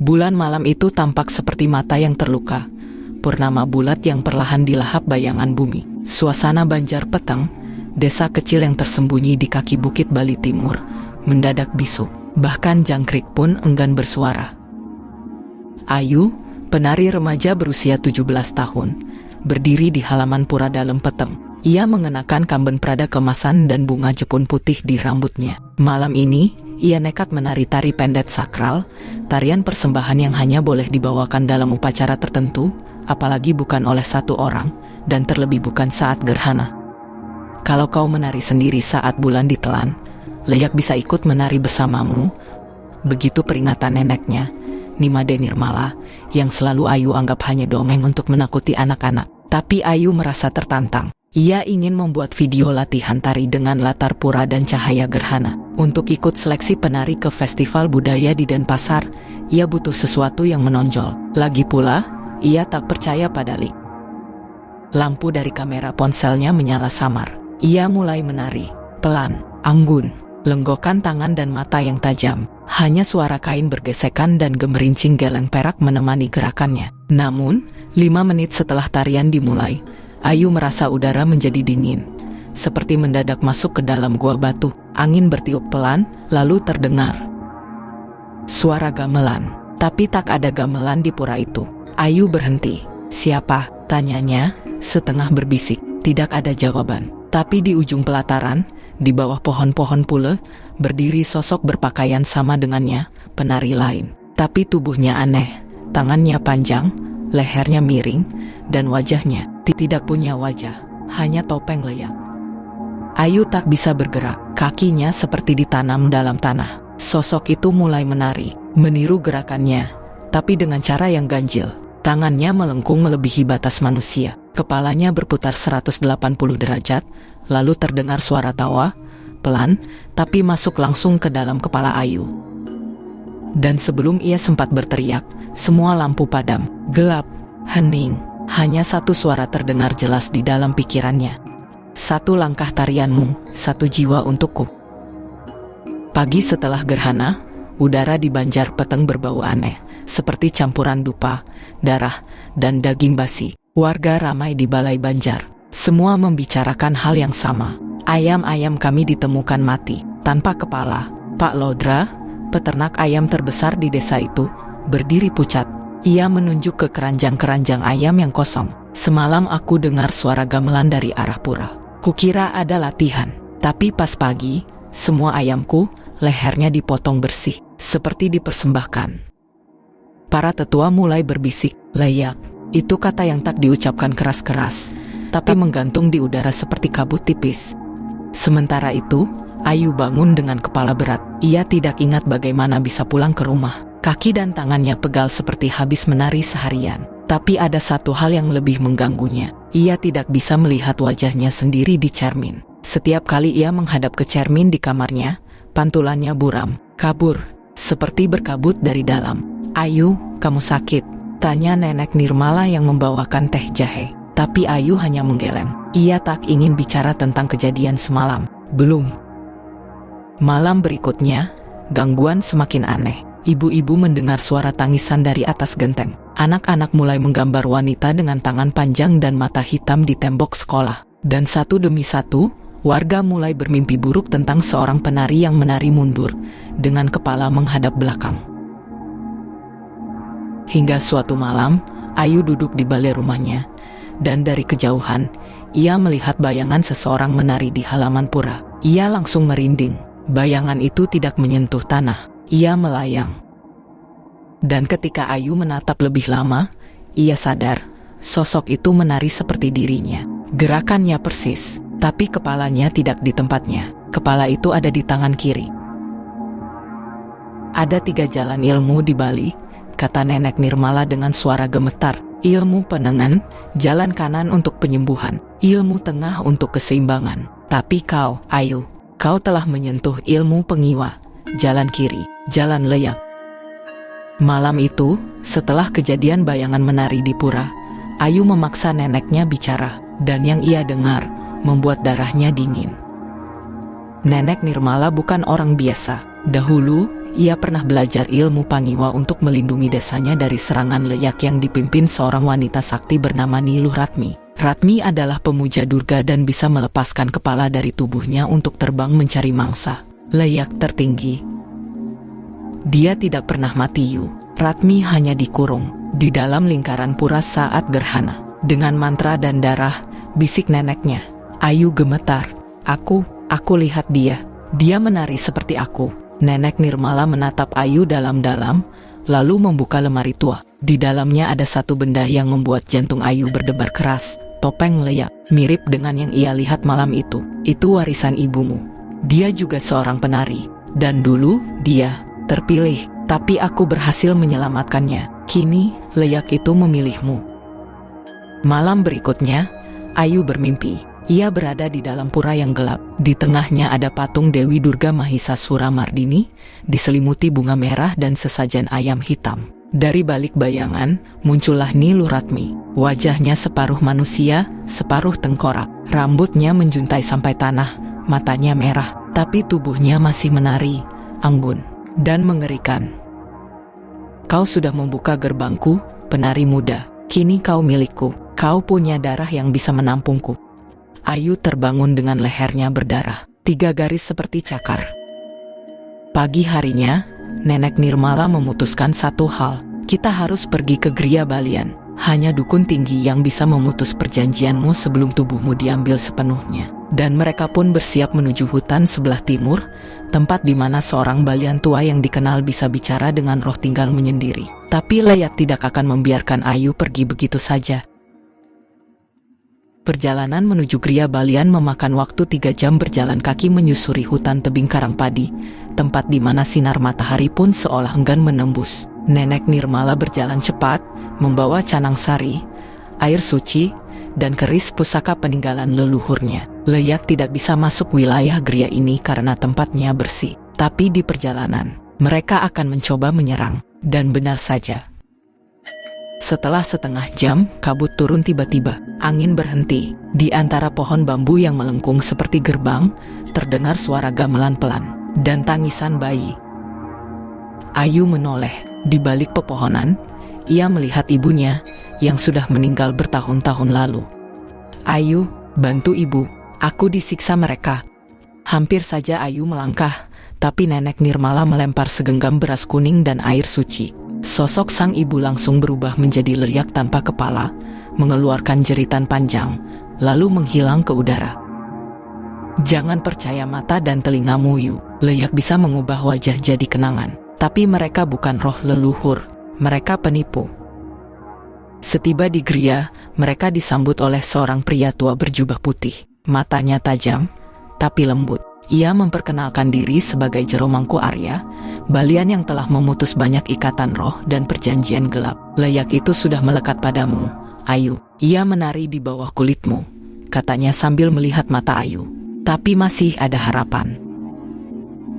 Bulan malam itu tampak seperti mata yang terluka, purnama bulat yang perlahan dilahap bayangan bumi. Suasana Banjar Peteng, desa kecil yang tersembunyi di kaki bukit Bali Timur, mendadak bisu. Bahkan jangkrik pun enggan bersuara. Ayu, penari remaja berusia 17 tahun, berdiri di halaman pura dalam Peteng. Ia mengenakan kamben prada kemasan dan bunga jepun putih di rambutnya. Malam ini, ia nekat menari tari pendet sakral, tarian persembahan yang hanya boleh dibawakan dalam upacara tertentu, apalagi bukan oleh satu orang, dan terlebih bukan saat gerhana. Kalau kau menari sendiri saat bulan ditelan, Leyak bisa ikut menari bersamamu. Begitu peringatan neneknya, Nimade Nirmala, yang selalu Ayu anggap hanya dongeng untuk menakuti anak-anak. Tapi Ayu merasa tertantang. Ia ingin membuat video latihan tari dengan latar pura dan cahaya gerhana. Untuk ikut seleksi penari ke festival budaya di Denpasar, ia butuh sesuatu yang menonjol. Lagi pula, ia tak percaya pada Lik. Lampu dari kamera ponselnya menyala samar. Ia mulai menari, pelan, anggun, lenggokan tangan dan mata yang tajam. Hanya suara kain bergesekan dan gemerincing geleng perak menemani gerakannya. Namun, 5 menit setelah tarian dimulai, Ayu merasa udara menjadi dingin, seperti mendadak masuk ke dalam gua batu. Angin bertiup pelan, lalu terdengar suara gamelan. Tapi tak ada gamelan di pura itu. Ayu berhenti. "Siapa?" tanyanya, setengah berbisik. Tidak ada jawaban. Tapi di ujung pelataran, di bawah pohon-pohon pule, berdiri sosok berpakaian sama dengannya, penari lain. Tapi tubuhnya aneh, tangannya panjang, lehernya miring, dan wajahnya tidak punya wajah, hanya topeng Leyak. Ayu tak bisa bergerak, kakinya seperti ditanam dalam tanah. Sosok itu mulai menari, meniru gerakannya, tapi dengan cara yang ganjil. Tangannya melengkung melebihi batas manusia, kepalanya berputar 180 derajat, lalu terdengar suara tawa, pelan, tapi masuk langsung ke dalam kepala Ayu. Dan sebelum ia sempat berteriak, semua lampu padam, gelap, hening. Hanya satu suara terdengar jelas di dalam pikirannya. "Satu langkah tarianmu, satu jiwa untukku." Pagi setelah gerhana, udara di Banjar Peteng berbau aneh, seperti campuran dupa, darah, dan daging basi. Warga ramai di Balai Banjar. Semua membicarakan hal yang sama. "Ayam-ayam kami ditemukan mati, tanpa kepala." Pak Lodra, peternak ayam terbesar di desa itu, berdiri pucat. Ia menunjuk ke keranjang-keranjang ayam yang kosong. "Semalam aku dengar suara gamelan dari arah pura. Kukira ada latihan. Tapi pas pagi, semua ayamku, lehernya dipotong bersih, seperti dipersembahkan." Para tetua mulai berbisik, "Leyak." Itu kata yang tak diucapkan keras-keras, tapi menggantung di udara seperti kabut tipis. Sementara itu, Ayu bangun dengan kepala berat. Ia tidak ingat bagaimana bisa pulang ke rumah. Kaki dan tangannya pegal seperti habis menari seharian. Tapi ada satu hal yang lebih mengganggunya. Ia tidak bisa melihat wajahnya sendiri di cermin. Setiap kali ia menghadap ke cermin di kamarnya, pantulannya buram, kabur, seperti berkabut dari dalam. "Ayu, kamu sakit?" tanya nenek Nirmala yang membawakan teh jahe. Tapi Ayu hanya menggeleng. Ia tak ingin bicara tentang kejadian semalam. Belum. Malam berikutnya, gangguan semakin aneh. Ibu-ibu mendengar suara tangisan dari atas genteng. Anak-anak mulai menggambar wanita dengan tangan panjang dan mata hitam di tembok sekolah. Dan satu demi satu, warga mulai bermimpi buruk tentang seorang penari yang menari mundur, dengan kepala menghadap belakang. Hingga suatu malam, Ayu duduk di balai rumahnya, dan dari kejauhan, ia melihat bayangan seseorang menari di halaman pura. Ia langsung merinding. Bayangan itu tidak menyentuh tanah. Ia melayang. Dan ketika Ayu menatap lebih lama, ia sadar, sosok itu menari seperti dirinya. Gerakannya persis, tapi kepalanya tidak di tempatnya. Kepala itu ada di tangan kiri. "Ada 3 jalan ilmu di Bali," kata nenek Nirmala dengan suara gemetar. "Ilmu penengan, jalan kanan untuk penyembuhan, ilmu tengah untuk keseimbangan. Tapi kau, Ayu, kau telah menyentuh ilmu pengiwa, jalan kiri, jalan Leyak." Malam itu, setelah kejadian bayangan menari di pura, Ayu memaksa neneknya bicara, dan yang ia dengar membuat darahnya dingin. Nenek Nirmala bukan orang biasa. Dahulu, ia pernah belajar ilmu Pangiwa untuk melindungi desanya dari serangan leyak yang dipimpin seorang wanita sakti bernama Niluh Ratmi. Ratmi adalah pemuja Durga dan bisa melepaskan kepala dari tubuhnya untuk terbang mencari mangsa leyak tertinggi. Dia tidak pernah mati. Ratmi hanya dikurung di dalam lingkaran pura saat gerhana. Dengan mantra dan darah, bisik neneknya. Ayu gemetar. Aku lihat dia. Dia menari seperti aku. Nenek Nirmala menatap Ayu dalam-dalam, lalu membuka lemari tua. Di dalamnya ada satu benda yang membuat jantung Ayu berdebar keras. Topeng leyak, mirip dengan yang ia lihat malam itu. Itu warisan ibumu. Dia juga seorang penari. Dan dulu, dia terpilih. Tapi aku berhasil menyelamatkannya. Kini, leyak itu memilihmu. Malam berikutnya, Ayu bermimpi. Ia berada di dalam pura yang gelap. Di tengahnya ada patung Dewi Durga Mahisasura Mardini, diselimuti bunga merah dan sesajen ayam hitam. Dari balik bayangan, muncullah Niluh Ratmi. Wajahnya separuh manusia, separuh tengkorak. Rambutnya menjuntai sampai tanah, matanya merah. Tapi tubuhnya masih menari, anggun, dan mengerikan. Kau sudah membuka gerbangku, penari muda. Kini kau milikku. Kau punya darah yang bisa menampungku. Ayu terbangun dengan lehernya berdarah. 3 garis seperti cakar. Pagi harinya, Nenek Nirmala memutuskan satu hal. Kita harus pergi ke Gria Balian. Hanya dukun tinggi yang bisa memutus perjanjianmu sebelum tubuhmu diambil sepenuhnya. Dan mereka pun bersiap menuju hutan sebelah timur, tempat di mana seorang balian tua yang dikenal bisa bicara dengan roh tinggal menyendiri. Tapi leyak tidak akan membiarkan Ayu pergi begitu saja. Perjalanan menuju Gria Balian memakan waktu 3 jam berjalan kaki menyusuri hutan tebing karang padi, tempat di mana sinar matahari pun seolah enggan menembus. Nenek Nirmala berjalan cepat, membawa canang sari, air suci, dan keris pusaka peninggalan leluhurnya. Leyak tidak bisa masuk wilayah Gria ini karena tempatnya bersih. Tapi di perjalanan, mereka akan mencoba menyerang. Dan benar saja. Setelah setengah jam, kabut turun tiba-tiba. Angin berhenti. Di antara pohon bambu yang melengkung seperti gerbang, terdengar suara gamelan pelan dan tangisan bayi. Ayu menoleh. Di balik pepohonan, ia melihat ibunya yang sudah meninggal bertahun-tahun lalu. Ayu, bantu ibu. Aku disiksa mereka. Hampir saja Ayu melangkah, tapi Nenek Nirmala melempar segenggam beras kuning dan air suci. Sosok sang ibu langsung berubah menjadi leyak tanpa kepala, mengeluarkan jeritan panjang, lalu menghilang ke udara. Jangan percaya mata dan telingamu, Yu. Leyak bisa mengubah wajah jadi kenangan. Tapi mereka bukan roh leluhur, mereka penipu. Setiba di Gria, mereka disambut oleh seorang pria tua berjubah putih. Matanya tajam, tapi lembut. Ia memperkenalkan diri sebagai Jero Mangku Arya, balian yang telah memutus banyak ikatan roh dan perjanjian gelap. Leyak itu sudah melekat padamu, Ayu. Ia menari di bawah kulitmu, katanya sambil melihat mata Ayu. Tapi masih ada harapan.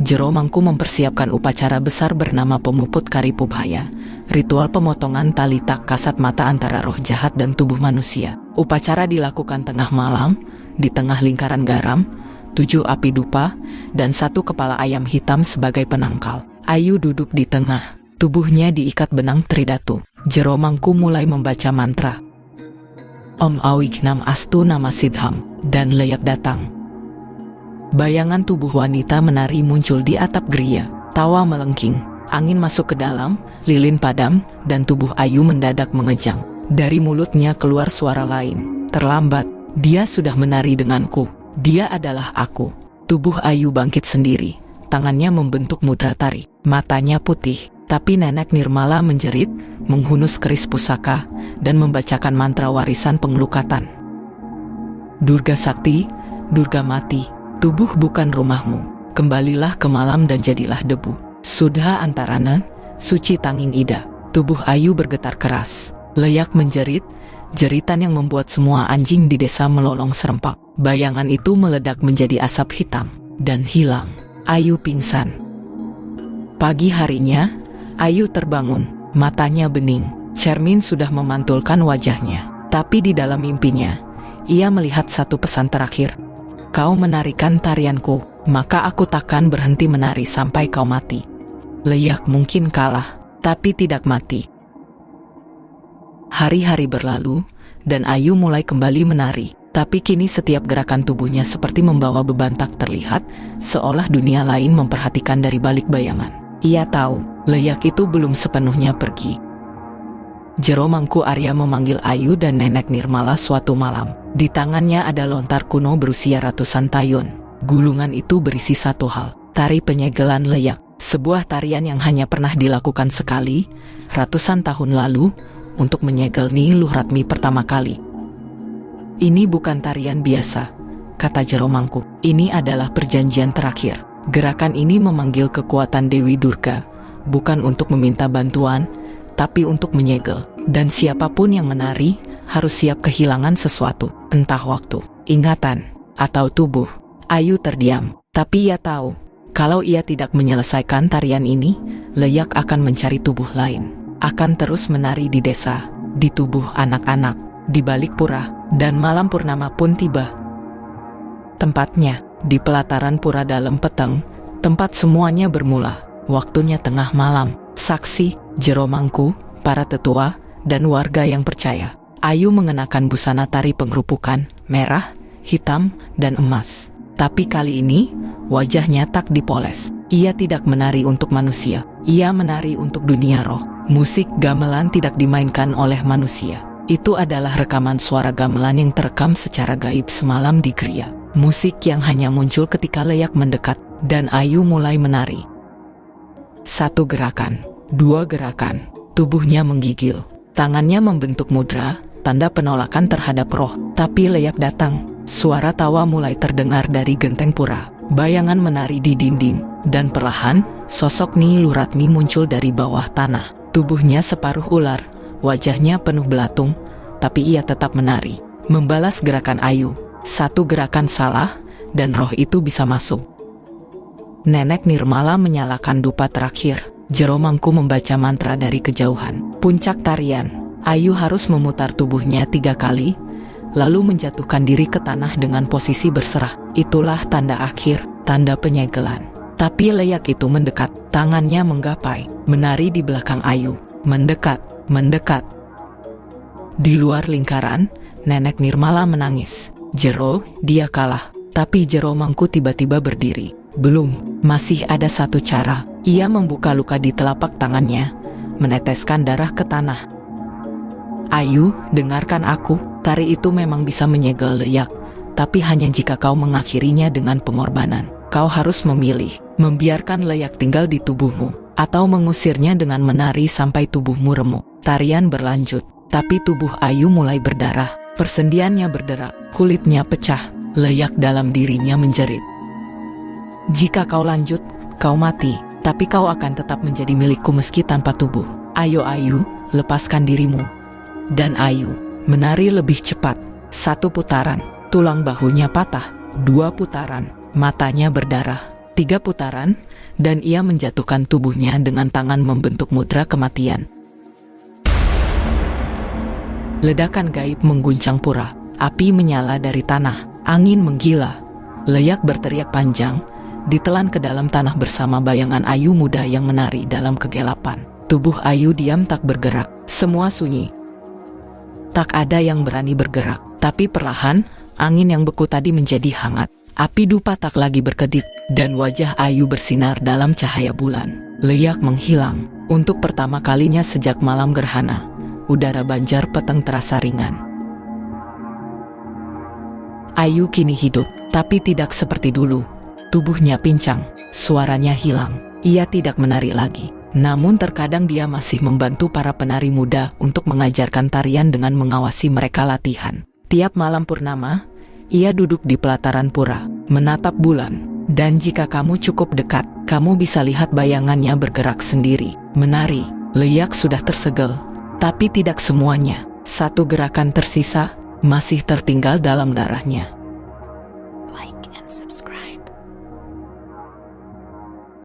Jero Mangku mempersiapkan upacara besar bernama Pemuput Karipubhaya, ritual pemotongan tali tak kasat mata antara roh jahat dan tubuh manusia. Upacara dilakukan tengah malam, di tengah lingkaran garam, 7 api dupa, dan 1 kepala ayam hitam sebagai penangkal. Ayu duduk di tengah, tubuhnya diikat benang tridatu. Jero Mangku mulai membaca mantra. Om Awignam Astu Nama Sidham, dan leyak datang. Bayangan tubuh wanita menari muncul di atap Gria. Tawa melengking, angin masuk ke dalam, lilin padam, dan tubuh Ayu mendadak mengejang. Dari mulutnya keluar suara lain. Terlambat, dia sudah menari denganku. Dia adalah aku. Tubuh Ayu bangkit sendiri. Tangannya membentuk mudra tari. Matanya putih, tapi Nenek Nirmala menjerit, menghunus keris pusaka, dan membacakan mantra warisan pengelukatan. Durga Sakti, Durga Mati. Tubuh bukan rumahmu, kembalilah ke malam dan jadilah debu. Sudha Antarana, Suci Tanging Ida. Tubuh Ayu bergetar keras. Leyak menjerit, jeritan yang membuat semua anjing di desa melolong serempak. Bayangan itu meledak menjadi asap hitam, dan hilang. Ayu pingsan. Pagi harinya, Ayu terbangun, matanya bening. Cermin sudah memantulkan wajahnya. Tapi di dalam mimpinya, ia melihat satu pesan terakhir. Kau menarikan tarianku, maka aku takkan berhenti menari sampai kau mati. Leyak mungkin kalah, tapi tidak mati. Hari-hari berlalu, dan Ayu mulai kembali menari. Tapi kini setiap gerakan tubuhnya seperti membawa beban tak terlihat, seolah dunia lain memperhatikan dari balik bayangan. Ia tahu, Leyak itu belum sepenuhnya pergi. Jero Mangku Arya memanggil Ayu dan Nenek Nirmala suatu malam. Di tangannya ada lontar kuno berusia ratusan tahun. Gulungan itu berisi satu hal, tari penyegelan Leyak. Sebuah tarian yang hanya pernah dilakukan sekali, ratusan tahun lalu, untuk menyegel Nyi Luh Ratmi pertama kali. Ini bukan tarian biasa, kata Jero Mangku. Ini adalah perjanjian terakhir. Gerakan ini memanggil kekuatan Dewi Durga, bukan untuk meminta bantuan, tapi untuk menyegel. Dan siapapun yang menari harus siap kehilangan sesuatu, entah waktu, ingatan, atau tubuh. Ayu terdiam, tapi ia tahu, kalau ia tidak menyelesaikan tarian ini, Leyak akan mencari tubuh lain. Akan terus menari di desa, di tubuh anak-anak, di balik pura, dan malam purnama pun tiba. Tempatnya, di pelataran pura dalam peteng, tempat semuanya bermula. Waktunya tengah malam, saksi, Jero Mangku, para tetua, dan warga yang percaya. Ayu mengenakan busana tari pengerupukan, merah, hitam, dan emas. Tapi kali ini, wajahnya tak dipoles. Ia tidak menari untuk manusia, ia menari untuk dunia roh. Musik gamelan tidak dimainkan oleh manusia. Itu adalah rekaman suara gamelan yang terekam secara gaib semalam di Gria. Musik yang hanya muncul ketika Leyak mendekat, dan Ayu mulai menari. Satu gerakan, dua gerakan, tubuhnya menggigil. Tangannya membentuk mudra, tanda penolakan terhadap roh. Tapi Leyak datang. Suara tawa mulai terdengar dari genteng pura. Bayangan menari di dinding, dan perlahan, sosok Nyi Luh Ratmi muncul dari bawah tanah. Tubuhnya separuh ular, wajahnya penuh belatung, tapi ia tetap menari. Membalas gerakan Ayu, satu gerakan salah, dan roh itu bisa masuk. Nenek Nirmala menyalakan dupa terakhir. Jero Mangku membaca mantra dari kejauhan. Puncak tarian, Ayu harus memutar tubuhnya 3 kali, lalu menjatuhkan diri ke tanah dengan posisi berserah. Itulah tanda akhir, tanda penyegelan. Tapi Leyak itu mendekat, tangannya menggapai, menari di belakang Ayu, mendekat, mendekat. Di luar lingkaran, Nenek Nirmala menangis. Jero, dia kalah. Tapi Jero Mangku tiba-tiba berdiri. Belum, masih ada satu cara. Ia membuka luka di telapak tangannya, meneteskan darah ke tanah. Ayu, dengarkan aku, tari itu memang bisa menyegel Leyak, tapi hanya jika kau mengakhirinya dengan pengorbanan. Kau harus memilih, membiarkan Leyak tinggal di tubuhmu, atau mengusirnya dengan menari sampai tubuhmu remuk. Tarian berlanjut, tapi tubuh Ayu mulai berdarah, persendiannya berderak, kulitnya pecah, Leyak dalam dirinya menjerit. Jika kau lanjut, kau mati, tapi kau akan tetap menjadi milikku meski tanpa tubuh. Ayo Ayu, lepaskan dirimu. Dan Ayu menari lebih cepat. 1 putaran, tulang bahunya patah. 2 putaran, matanya berdarah. 3 putaran, dan ia menjatuhkan tubuhnya dengan tangan membentuk mudra kematian. Ledakan gaib mengguncang pura. Api menyala dari tanah, angin menggila. Leyak berteriak panjang, ditelan ke dalam tanah bersama bayangan Ayu muda yang menari dalam kegelapan. Tubuh Ayu diam tak bergerak, semua sunyi. Tak ada yang berani bergerak, tapi perlahan, angin yang beku tadi menjadi hangat. Api dupa tak lagi berkedip, dan wajah Ayu bersinar dalam cahaya bulan. Leyak menghilang. Untuk pertama kalinya sejak malam gerhana, udara Banjar Peteng terasa ringan. Ayu kini hidup, tapi tidak seperti dulu. Tubuhnya pincang, suaranya hilang. Ia tidak menari lagi. Namun terkadang dia masih membantu para penari muda untuk mengajarkan tarian dengan mengawasi mereka latihan. Tiap malam purnama, ia duduk di pelataran pura, menatap bulan. Dan jika kamu cukup dekat, kamu bisa lihat bayangannya bergerak sendiri, menari. Leyak sudah tersegel, tapi tidak semuanya. 1 gerakan tersisa, masih tertinggal dalam darahnya. Like and subscribe.